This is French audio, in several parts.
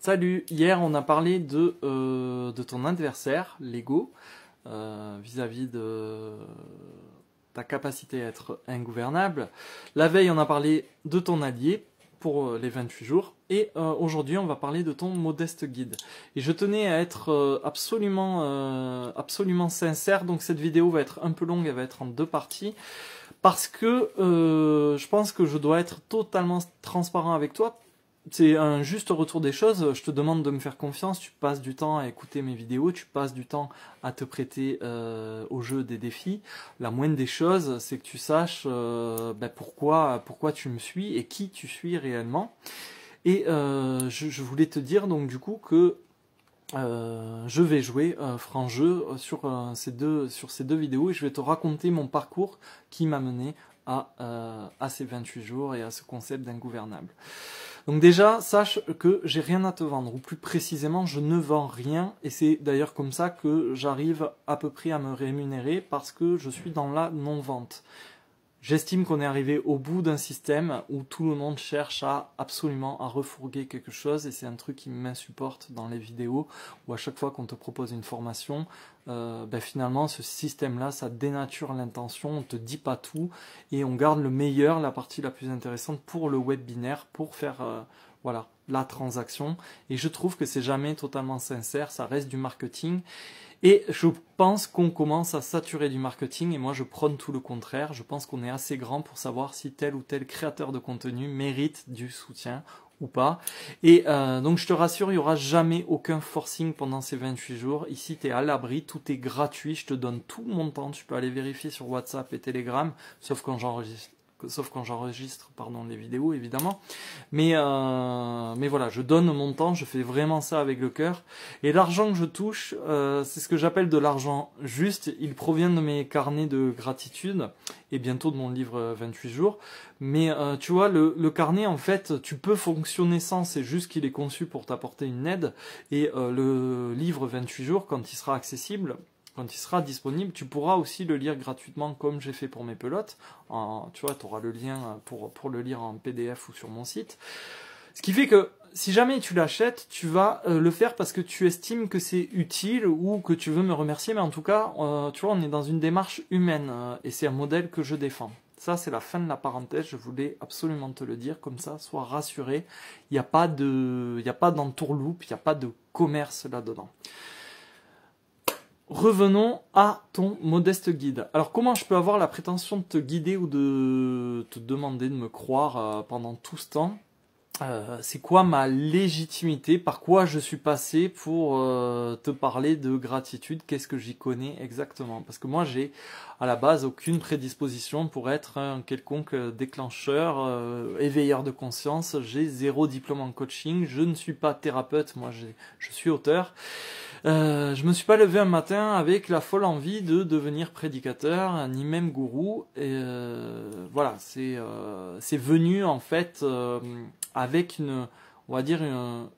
Salut, hier on a parlé de ton adversaire, l'ego, vis-à-vis de ta capacité à être ingouvernable. La veille on a parlé de ton allié pour les 28 jours et aujourd'hui on va parler de ton modeste guide. Et je tenais à être absolument sincère, donc cette vidéo va être un peu longue, elle va être en deux parties. Parce que je pense que je dois être totalement transparent avec toi. C'est un juste retour des choses. Je te demande de me faire confiance. Tu passes du temps à écouter mes vidéos. Tu passes du temps à te prêter au jeu des défis. La moindre des choses, c'est que tu saches pourquoi tu me suis et qui tu suis réellement. Et je voulais te dire donc du coup que je vais jouer franc jeu sur ces deux vidéos et je vais te raconter mon parcours qui m'a mené à ces 28 jours et à ce concept d'ingouvernable. Donc déjà, sache que j'ai rien à te vendre, ou plus précisément, je ne vends rien, et c'est d'ailleurs comme ça que j'arrive à peu près à me rémunérer, parce que je suis dans la non-vente. J'estime qu'on est arrivé au bout d'un système où tout le monde cherche absolument à refourguer quelque chose, et c'est un truc qui m'insupporte dans les vidéos, où à chaque fois qu'on te propose une formation, finalement ce système-là, ça dénature l'intention, on te dit pas tout, et on garde le meilleur, la partie la plus intéressante pour le webinaire, pour faire la transaction, et je trouve que c'est jamais totalement sincère, ça reste du marketing. Et je pense qu'on commence à saturer du marketing et moi je prône tout le contraire. Je pense qu'on est assez grand pour savoir si tel ou tel créateur de contenu mérite du soutien ou pas. Et donc je te rassure, il n'y aura jamais aucun forcing pendant ces 28 jours. Ici tu es à l'abri, tout est gratuit, je te donne tout mon temps. Tu peux aller vérifier sur WhatsApp et Telegram, sauf quand j'enregistre les vidéos évidemment, mais voilà, je donne mon temps, je fais vraiment ça avec le cœur, et l'argent que je touche, c'est ce que j'appelle de l'argent juste. Il provient de mes carnets de gratitude et bientôt de mon livre 28 jours, mais tu vois, le carnet, en fait, tu peux fonctionner sans, c'est juste qu'il est conçu pour t'apporter une aide, et le livre 28 jours, quand il sera accessible, quand il sera disponible, tu pourras aussi le lire gratuitement comme j'ai fait pour mes pelotes. Tu vois, tu auras le lien pour le lire en PDF ou sur mon site. Ce qui fait que si jamais tu l'achètes, tu vas le faire parce que tu estimes que c'est utile ou que tu veux me remercier. Mais en tout cas, tu vois, on est dans une démarche humaine et c'est un modèle que je défends. Ça, c'est la fin de la parenthèse. Je voulais absolument te le dire. Comme ça, sois rassuré. Il n'y a pas d'entourloupe, il n'y a pas de commerce là-dedans. Revenons à ton modeste guide. Alors comment je peux avoir la prétention de te guider ou de te demander de me croire pendant tout ce temps? C'est quoi ma légitimité? Par quoi je suis passé pour te parler de gratitude? Qu'est-ce que j'y connais exactement? Parce que moi j'ai à la base aucune prédisposition pour être un quelconque déclencheur, éveilleur de conscience. J'ai 0 diplôme en coaching, je ne suis pas thérapeute, moi je suis auteur. Je me suis pas levé un matin avec la folle envie de devenir prédicateur, ni même gourou. Et voilà, c'est venu en fait avec on va dire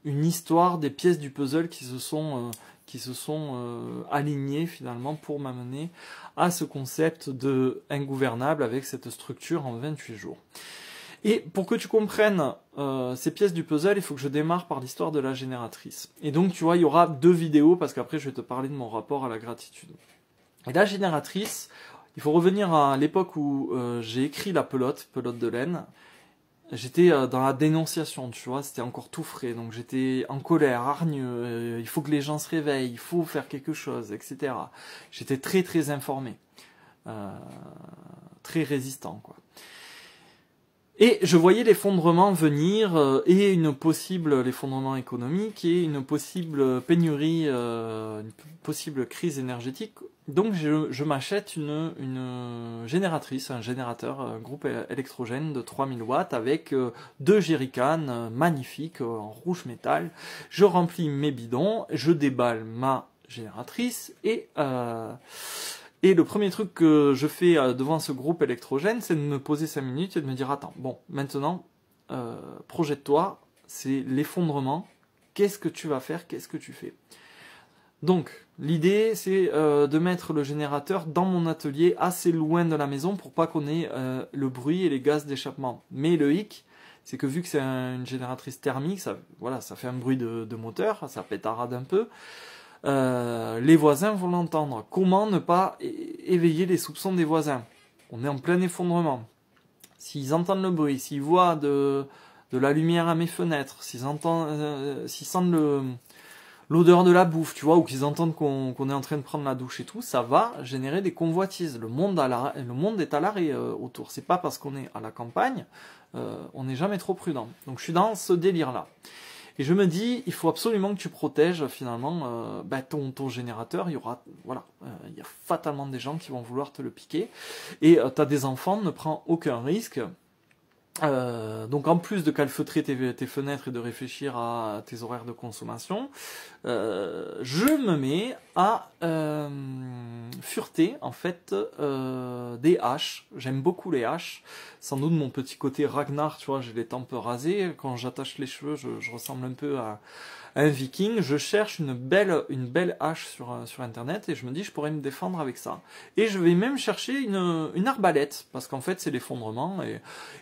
une histoire des pièces du puzzle qui se sont alignées finalement pour m'amener à ce concept de ingouvernable avec cette structure en 28 jours. Et pour que tu comprennes ces pièces du puzzle, il faut que je démarre par l'histoire de la génératrice. Et donc, tu vois, il y aura 2 vidéos, parce qu'après, je vais te parler de mon rapport à la gratitude. Et la génératrice, il faut revenir à l'époque où j'ai écrit la pelote de laine. J'étais dans la dénonciation, tu vois, c'était encore tout frais. Donc, j'étais en colère, hargneux, il faut que les gens se réveillent, il faut faire quelque chose, etc. J'étais très, très informé. Très résistant, quoi. Et je voyais l'effondrement venir et l'effondrement économique et une possible pénurie, une possible crise énergétique. Donc je m'achète une génératrice, un générateur, un groupe électrogène de 3000 watts avec 2 jerrycans magnifiques en rouge métal. Je remplis mes bidons, je déballe ma génératrice et le premier truc que je fais devant ce groupe électrogène, c'est de me poser 5 minutes et de me dire, attends, bon, maintenant, projette-toi, c'est l'effondrement, qu'est-ce que tu vas faire, qu'est-ce que tu fais? Donc, l'idée, c'est de mettre le générateur dans mon atelier, assez loin de la maison, pour pas qu'on ait le bruit et les gaz d'échappement. Mais le hic, c'est que vu que c'est une génératrice thermique, ça, voilà, ça fait un bruit de moteur, ça pétarade un peu. Les voisins vont l'entendre. Comment ne pas éveiller les soupçons des voisins? On est en plein effondrement. S'ils entendent le bruit, s'ils voient de la lumière à mes fenêtres, s'ils sentent l'odeur de la bouffe, tu vois, ou qu'ils entendent qu'on est en train de prendre la douche et tout, ça va générer des convoitises. Le monde est à l'arrêt autour. C'est pas parce qu'on est à la campagne, on n'est jamais trop prudent. Donc je suis dans ce délire-là. Et je me dis, il faut absolument que tu protèges finalement ton générateur. Il y aura, voilà, il y a fatalement des gens qui vont vouloir te le piquer. Et tu as des enfants, ne prends aucun risque. Donc en plus de calfeutrer tes fenêtres et de réfléchir à tes horaires de consommation, je me mets à fureter en fait des haches. J'aime beaucoup les haches. Sans doute mon petit côté Ragnar, tu vois, j'ai les tempes rasées. Quand j'attache les cheveux, je ressemble un peu à un viking. Je cherche une belle hache sur internet et je me dis je pourrais me défendre avec ça. Et je vais même chercher une arbalète parce qu'en fait c'est l'effondrement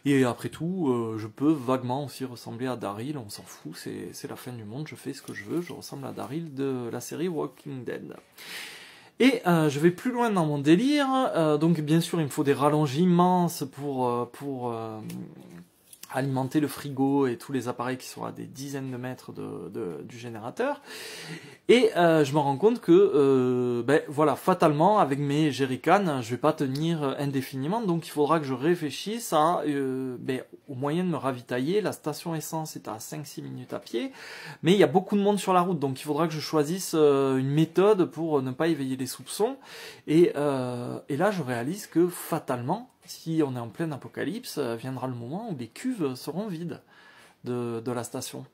et après tout je peux vaguement aussi ressembler à Daryl, on s'en fout, c'est la fin du monde, je fais ce que je veux, je ressemble à Daryl de la série Walking Dead. Et je vais plus loin dans mon délire, donc bien sûr il me faut des rallonges immenses pour alimenter le frigo et tous les appareils qui sont à des dizaines de mètres du générateur. Et je me rends compte que voilà, fatalement avec mes jerrycans je vais pas tenir indéfiniment, donc il faudra que je réfléchisse à au moyen de me ravitailler. La station essence est à 5-6 minutes à pied, mais il y a beaucoup de monde sur la route, donc il faudra que je choisisse une méthode pour ne pas éveiller les soupçons. Et là je réalise que fatalement, si on est en plein apocalypse, viendra le moment où les cuves seront vides de la station.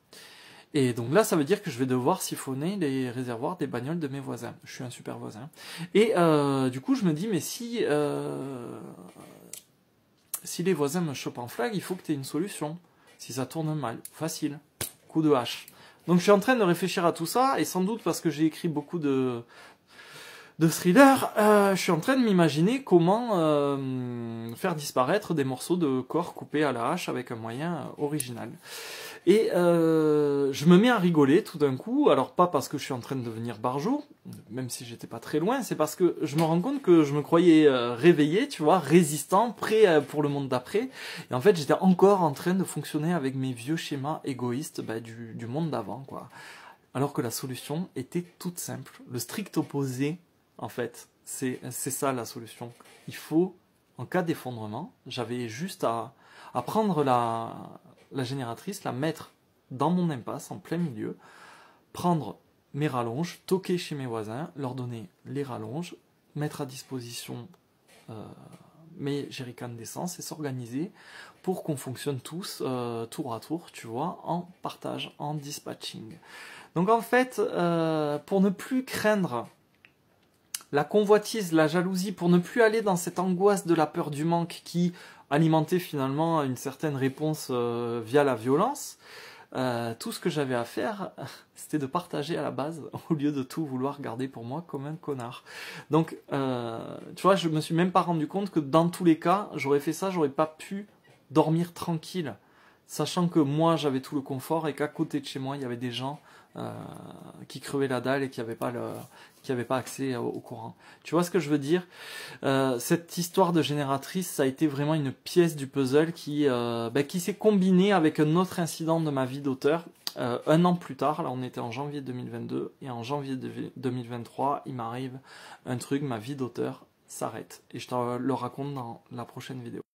Et donc là, ça veut dire que je vais devoir siphonner les réservoirs des bagnoles de mes voisins. Je suis un super voisin. Et du coup, je me dis, mais si les voisins me chopent en flag, il faut que tu aies une solution. Si ça tourne mal, facile, coup de hache. Donc je suis en train de réfléchir à tout ça, et sans doute parce que j'ai écrit beaucoup de thriller, je suis en train de m'imaginer comment faire disparaître des morceaux de corps coupés à la hache avec un moyen original. Et je me mets à rigoler tout d'un coup, alors pas parce que je suis en train de devenir barjot, même si j'étais pas très loin, c'est parce que je me rends compte que je me croyais réveillé, tu vois, résistant, prêt pour le monde d'après, et en fait j'étais encore en train de fonctionner avec mes vieux schémas égoïstes du monde d'avant, quoi. Alors que la solution était toute simple, le strict opposé. En fait, c'est ça la solution. Il faut, en cas d'effondrement, j'avais juste à prendre la génératrice, la mettre dans mon impasse, en plein milieu, prendre mes rallonges, toquer chez mes voisins, leur donner les rallonges, mettre à disposition mes jerrycans d'essence et s'organiser pour qu'on fonctionne tous tour à tour, tu vois, en partage, en dispatching. Donc en fait, pour ne plus craindre la convoitise, la jalousie, pour ne plus aller dans cette angoisse de la peur du manque qui alimentait finalement une certaine réponse via la violence, tout ce que j'avais à faire, c'était de partager à la base, au lieu de tout vouloir garder pour moi comme un connard. Donc, tu vois, je me suis même pas rendu compte que dans tous les cas, j'aurais fait ça, j'aurais pas pu dormir tranquille, sachant que moi j'avais tout le confort et qu'à côté de chez moi, il y avait des gens qui crevaient la dalle et qui n'avaient pas accès au courant. Tu vois ce que je veux dire? Cette histoire de génératrice, ça a été vraiment une pièce du puzzle qui s'est combinée avec un autre incident de ma vie d'auteur. Un an plus tard, là on était en janvier 2022, et en janvier 2023, il m'arrive un truc, ma vie d'auteur s'arrête. Et je te le raconte dans la prochaine vidéo.